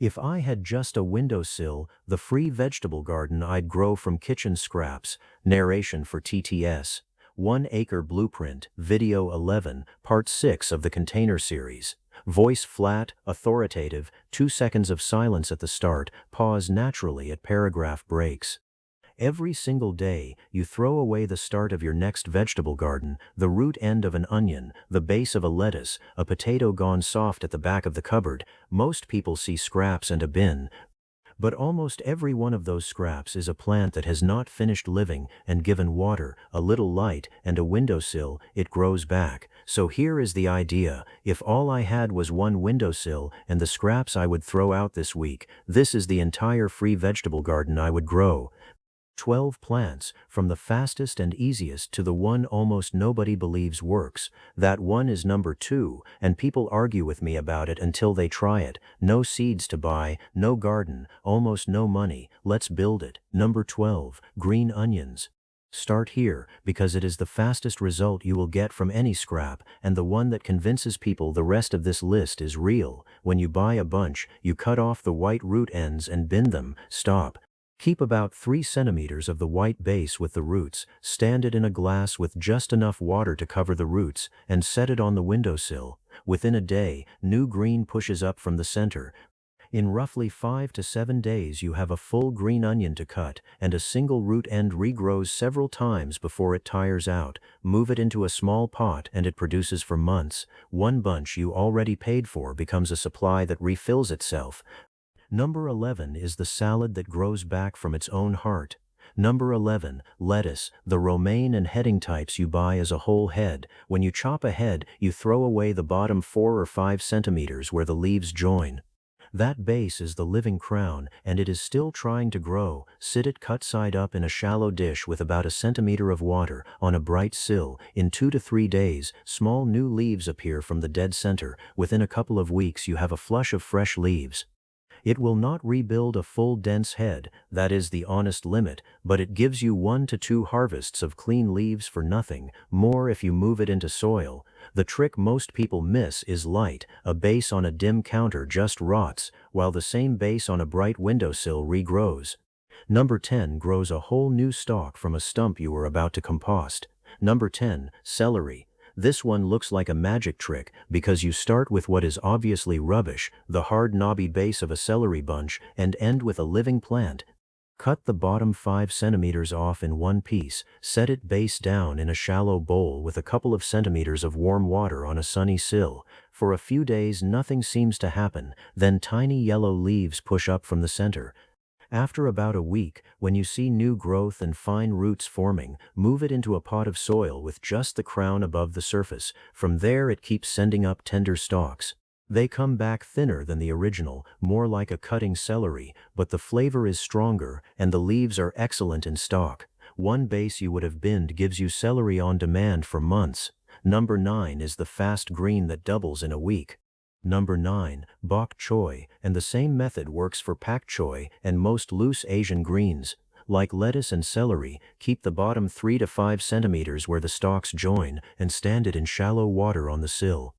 If I had just a windowsill, the free vegetable garden I'd grow from kitchen scraps. Narration for TTS. 1 Acre Blueprint, Video 11, Part 6 of the Container Series. Voice flat, authoritative, 2 seconds of silence at the start, pause naturally at paragraph breaks. Every single day, you throw away the start of your next vegetable garden, the root end of an onion, the base of a lettuce, a potato gone soft at the back of the cupboard. Most people see scraps and a bin, but almost every one of those scraps is a plant that has not finished living, and given water, a little light, and a windowsill, it grows back. So here is the idea: if all I had was one windowsill and the scraps I would throw out this week, this is the entire free vegetable garden I would grow. 12 plants, from the fastest and easiest to the one almost nobody believes works. That one is number 2, and people argue with me about it until they try it. No seeds to buy, no garden, almost no money. Let's build it. Number 12, green onions. Start here, because it is the fastest result you will get from any scrap, and the one that convinces people the rest of this list is real. When you buy a bunch, you cut off the white root ends and bin them. Stop. Keep about 3 centimeters of the white base with the roots, stand it in a glass with just enough water to cover the roots, and set it on the windowsill. Within a day, new green pushes up from the center. In roughly 5 to 7 days you have a full green onion to cut, and a single root end regrows several times before it tires out. Move it into a small pot and it produces for months. One bunch you already paid for becomes a supply that refills itself. Number 11 is the salad that grows back from its own heart. Number 11, lettuce, the romaine and heading types you buy as a whole head. When you chop a head, you throw away the bottom 4 or 5 centimeters where the leaves join. That base is the living crown, and it is still trying to grow. Sit it cut side up in a shallow dish with about a centimeter of water on a bright sill. In 2 to 3 days, small new leaves appear from the dead center. Within a couple of weeks you have a flush of fresh leaves. It will not rebuild a full dense head, that is the honest limit, but it gives you 1 to 2 harvests of clean leaves for nothing more if you move it into soil. The trick most people miss is light. A base on a dim counter just rots, while the same base on a bright windowsill regrows. Number 10 grows a whole new stalk from a stump you were about to compost. Number 10, celery. This one looks like a magic trick because you start with what is obviously rubbish, the hard knobby base of a celery bunch, and end with a living plant. Cut the bottom 5 centimeters off in one piece, set it base down in a shallow bowl with a couple of centimeters of warm water on a sunny sill. For a few days nothing seems to happen, then tiny yellow leaves push up from the center. After about a week, when you see new growth and fine roots forming, move it into a pot of soil with just the crown above the surface. From there it keeps sending up tender stalks. They come back thinner than the original, more like a cutting celery, but the flavor is stronger, and the leaves are excellent in stock. One base you would have binned gives you celery on demand for months. Number 9 is the fast green that doubles in a week. Number 9, Bok Choy, and the same method works for Pak Choy and most loose Asian greens. Like lettuce and celery, keep the bottom 3 to 5 centimeters where the stalks join and stand it in shallow water on the sill.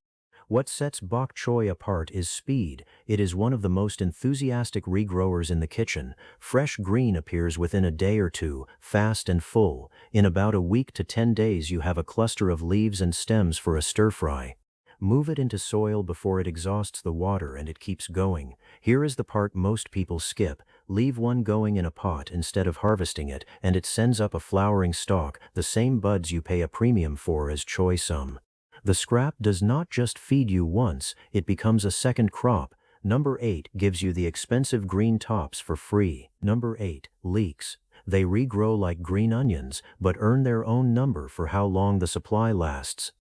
What sets Bok Choy apart is speed. It is one of the most enthusiastic regrowers in the kitchen. Fresh green appears within a day or two, fast and full. In about a week to 10 days you have a cluster of leaves and stems for a stir-fry. Move it into soil before it exhausts the water and it keeps going. Here is the part most people skip. Leave one going in a pot instead of harvesting it, and it sends up a flowering stalk, the same buds you pay a premium for as choy sum. The scrap does not just feed you once, it becomes a second crop. Number 8 gives you the expensive green tops for free. Number 8, leeks. They regrow like green onions, but earn their own number for how long the supply lasts.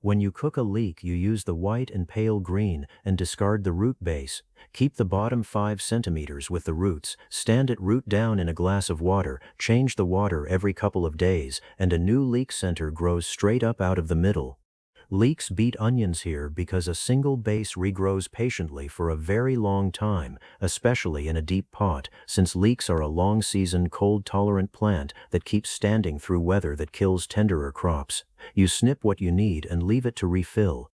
When you cook a leek, you use the white and pale green and discard the root base. Keep the bottom 5 centimeters with the roots, stand it root down in a glass of water, change the water every couple of days, and a new leek center grows straight up out of the middle. Leeks beat onions here because a single base regrows patiently for a very long time, especially in a deep pot, since leeks are a long-season cold-tolerant plant that keeps standing through weather that kills tenderer crops. You snip what you need and leave it to refill.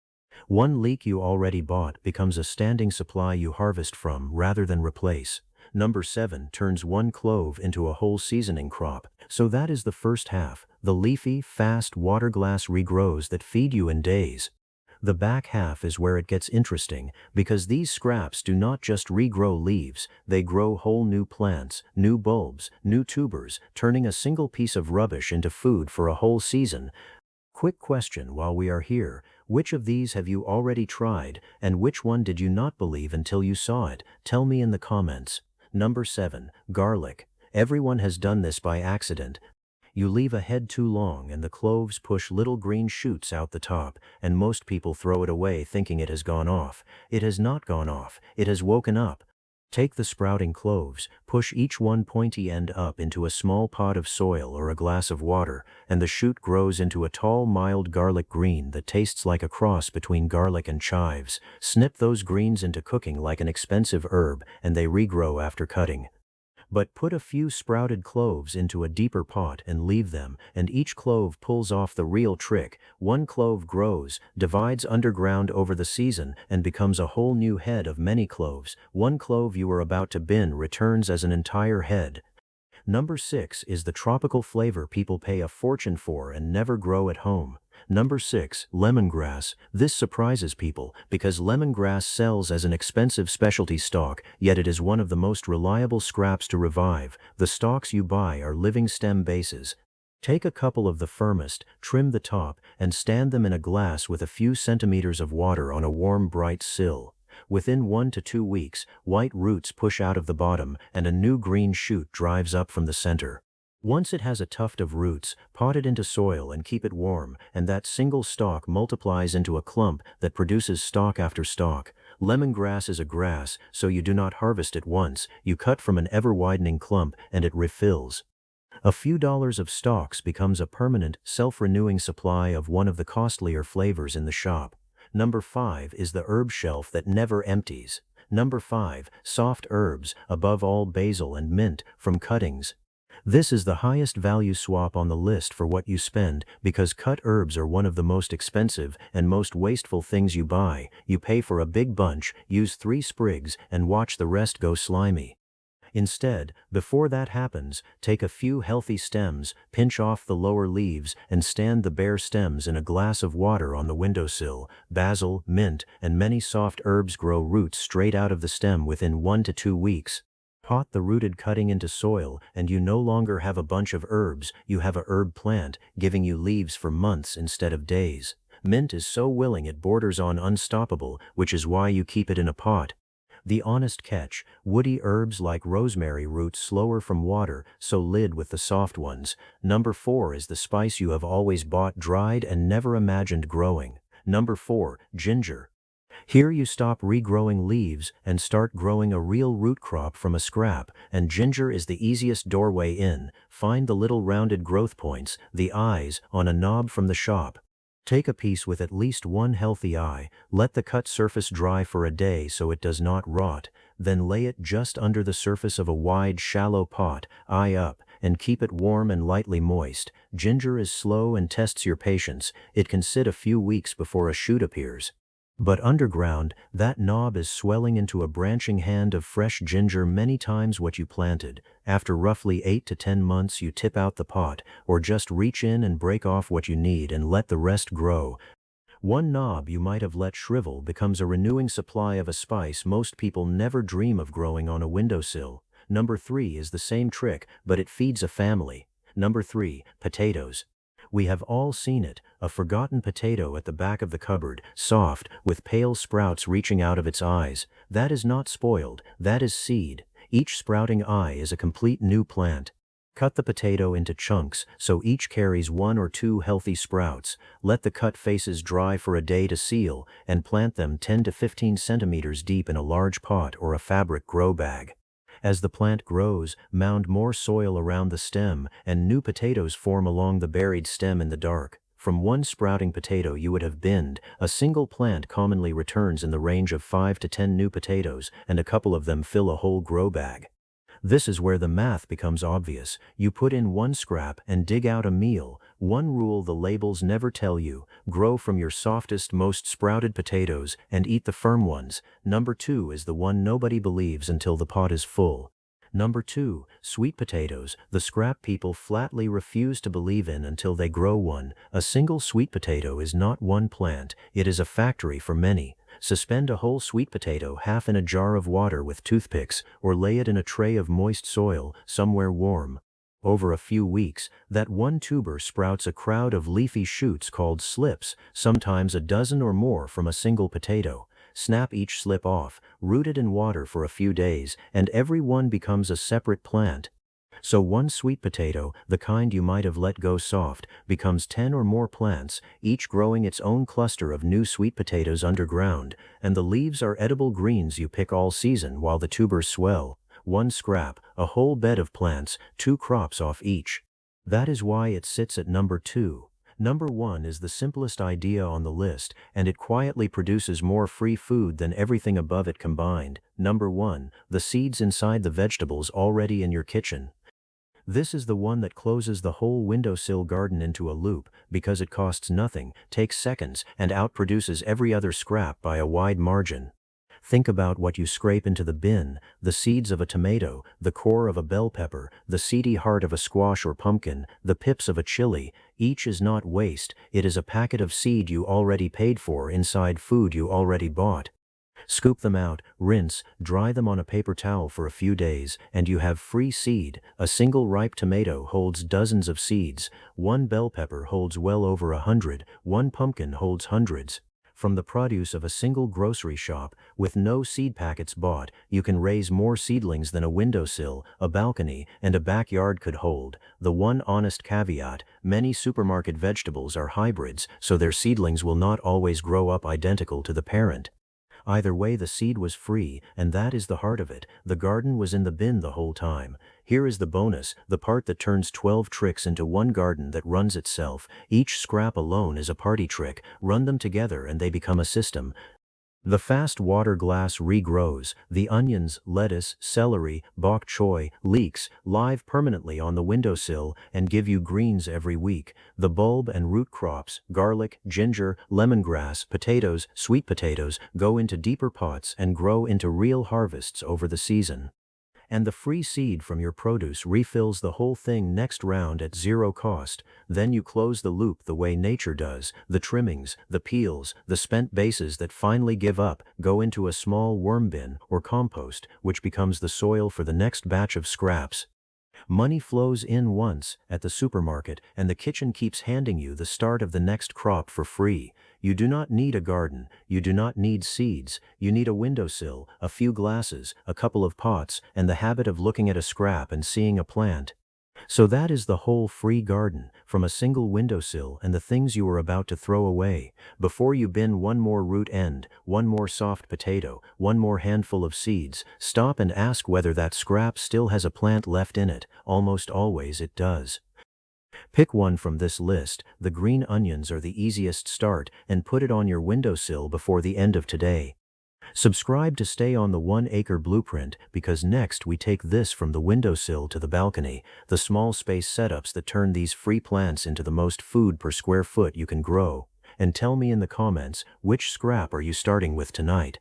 One leek you already bought becomes a standing supply you harvest from rather than replace. Number 7 turns one clove into a whole seasoning crop. So that is the first half, the leafy, fast water glass regrows that feed you in days. The back half is where it gets interesting, because these scraps do not just regrow leaves, they grow whole new plants, new bulbs, new tubers, turning a single piece of rubbish into food for a whole season. Quick question while we are here, which of these have you already tried, and which one did you not believe until you saw it? Tell me in the comments. Number 7, garlic. Everyone has done this by accident. You leave a head too long and the cloves push little green shoots out the top, and most people throw it away thinking it has gone off. It has not gone off, it has woken up. Take the sprouting cloves, push each one pointy end up into a small pot of soil or a glass of water, and the shoot grows into a tall, mild garlic green that tastes like a cross between garlic and chives. Snip those greens into cooking like an expensive herb, and they regrow after cutting. But put a few sprouted cloves into a deeper pot and leave them, and each clove pulls off the real trick. One clove grows, divides underground over the season, and becomes a whole new head of many cloves. One clove you were about to bin returns as an entire head. Number 6 is the tropical flavor people pay a fortune for and never grow at home. Number 6, lemongrass. This surprises people because lemongrass sells as an expensive specialty stalk, yet it is one of the most reliable scraps to revive. The stalks you buy are living stem bases. Take a couple of the firmest, trim the top, and stand them in a glass with a few centimeters of water on a warm, bright sill. Within 1 to 2 weeks, white roots push out of the bottom and a new green shoot drives up from the center. Once it has a tuft of roots, pot it into soil and keep it warm, and that single stalk multiplies into a clump that produces stalk after stalk. Lemongrass is a grass, so you do not harvest it once, you cut from an ever-widening clump and it refills. A few dollars of stalks becomes a permanent, self-renewing supply of one of the costlier flavors in the shop. Number 5 is the herb shelf that never empties. Number 5, soft herbs, above all basil and mint, from cuttings. This is the highest value swap on the list for what you spend, because cut herbs are one of the most expensive and most wasteful things you buy. You pay for a big bunch, use 3 sprigs, and watch the rest go slimy. Instead, before that happens, take a few healthy stems, pinch off the lower leaves, and stand the bare stems in a glass of water on the windowsill. Basil, mint, and many soft herbs grow roots straight out of the stem within 1 to 2 weeks. Pot the rooted cutting into soil, and you no longer have a bunch of herbs, you have a herb plant, giving you leaves for months instead of days. Mint is so willing it borders on unstoppable, which is why you keep it in a pot. The honest catch, woody herbs like rosemary root slower from water, so lid with the soft ones. Number 4 is the spice you have always bought dried and never imagined growing. Number 4, ginger. Here you stop regrowing leaves and start growing a real root crop from a scrap, and ginger is the easiest doorway in. Find the little rounded growth points, the eyes, on a knob from the shop. Take a piece with at least one healthy eye, let the cut surface dry for a day so it does not rot, then lay it just under the surface of a wide, shallow pot, eye up, and keep it warm and lightly moist. Ginger is slow and tests your patience. It can sit a few weeks before a shoot appears. But underground, that knob is swelling into a branching hand of fresh ginger many times what you planted. After roughly 8 to 10 months you tip out the pot, or just reach in and break off what you need and let the rest grow. One knob you might have let shrivel becomes a renewing supply of a spice most people never dream of growing on a windowsill. Number 3 is the same trick, but it feeds a family. Number 3, potatoes. We have all seen it, a forgotten potato at the back of the cupboard, soft, with pale sprouts reaching out of its eyes. That is not spoiled, that is seed. Each sprouting eye is a complete new plant. Cut the potato into chunks so each carries 1 or 2 healthy sprouts. Let the cut faces dry for a day to seal, and plant them 10 to 15 centimeters deep in a large pot or a fabric grow bag. As the plant grows, mound more soil around the stem, and new potatoes form along the buried stem in the dark. From one sprouting potato you would have binned, a single plant commonly returns in the range of 5 to 10 new potatoes, and a couple of them fill a whole grow bag. This is where the math becomes obvious. You put in one scrap and dig out a meal. One rule the labels never tell you: grow from your softest, most sprouted potatoes and eat the firm ones. Number 2 is the one nobody believes until the pot is full. Number 2, sweet potatoes, the scrap people flatly refuse to believe in until they grow one. A single sweet potato is not one plant, it is a factory for many. Suspend a whole sweet potato half in a jar of water with toothpicks, or lay it in a tray of moist soil, somewhere warm. Over a few weeks, that one tuber sprouts a crowd of leafy shoots called slips, sometimes a dozen or more from a single potato. Snap each slip off, root it in water for a few days, and every one becomes a separate plant. So one sweet potato, the kind you might have let go soft, becomes 10 or more plants, each growing its own cluster of new sweet potatoes underground, and the leaves are edible greens you pick all season while the tubers swell. One scrap, a whole bed of plants, 2 crops off each. That is why it sits at number 2. Number 1 is the simplest idea on the list, and it quietly produces more free food than everything above it combined. Number 1, the seeds inside the vegetables already in your kitchen. This is the one that closes the whole windowsill garden into a loop, because it costs nothing, takes seconds, and outproduces every other scrap by a wide margin. Think about what you scrape into the bin: the seeds of a tomato, the core of a bell pepper, the seedy heart of a squash or pumpkin, the pips of a chili. Each is not waste, it is a packet of seed you already paid for inside food you already bought. Scoop them out, rinse, dry them on a paper towel for a few days, and you have free seed. A single ripe tomato holds dozens of seeds, one bell pepper holds well over 100, one pumpkin holds hundreds. From the produce of a single grocery shop, with no seed packets bought, you can raise more seedlings than a windowsill, a balcony, and a backyard could hold. The one honest caveat: many supermarket vegetables are hybrids, so their seedlings will not always grow up identical to the parent. Either way, the seed was free, and that is the heart of it. The garden was in the bin the whole time. Here is the bonus, the part that turns 12 tricks into one garden that runs itself. Each scrap alone is a party trick. Run them together and they become a system. The fast water glass regrows. The onions, lettuce, celery, bok choy, leeks live permanently on the windowsill and give you greens every week. The bulb and root crops, garlic, ginger, lemongrass, potatoes, sweet potatoes, go into deeper pots and grow into real harvests over the season. And the free seed from your produce refills the whole thing next round at zero cost. Then you close the loop the way nature does. The trimmings, the peels, the spent bases that finally give up go into a small worm bin or compost, which becomes the soil for the next batch of scraps. Money flows in once at the supermarket, and the kitchen keeps handing you the start of the next crop for free. You do not need a garden, you do not need seeds, you need a windowsill, a few glasses, a couple of pots, and the habit of looking at a scrap and seeing a plant. So that is the whole free garden, from a single windowsill and the things you are about to throw away. Before you bin one more root end, one more soft potato, one more handful of seeds, stop and ask whether that scrap still has a plant left in it. Almost always it does. Pick one from this list. The green onions are the easiest start, and put it on your windowsill before the end of today. Subscribe to stay on the 1 Acre Blueprint, because next we take this from the windowsill to the balcony, the small space setups that turn these free plants into the most food per square foot you can grow. And tell me in the comments, which scrap are you starting with tonight?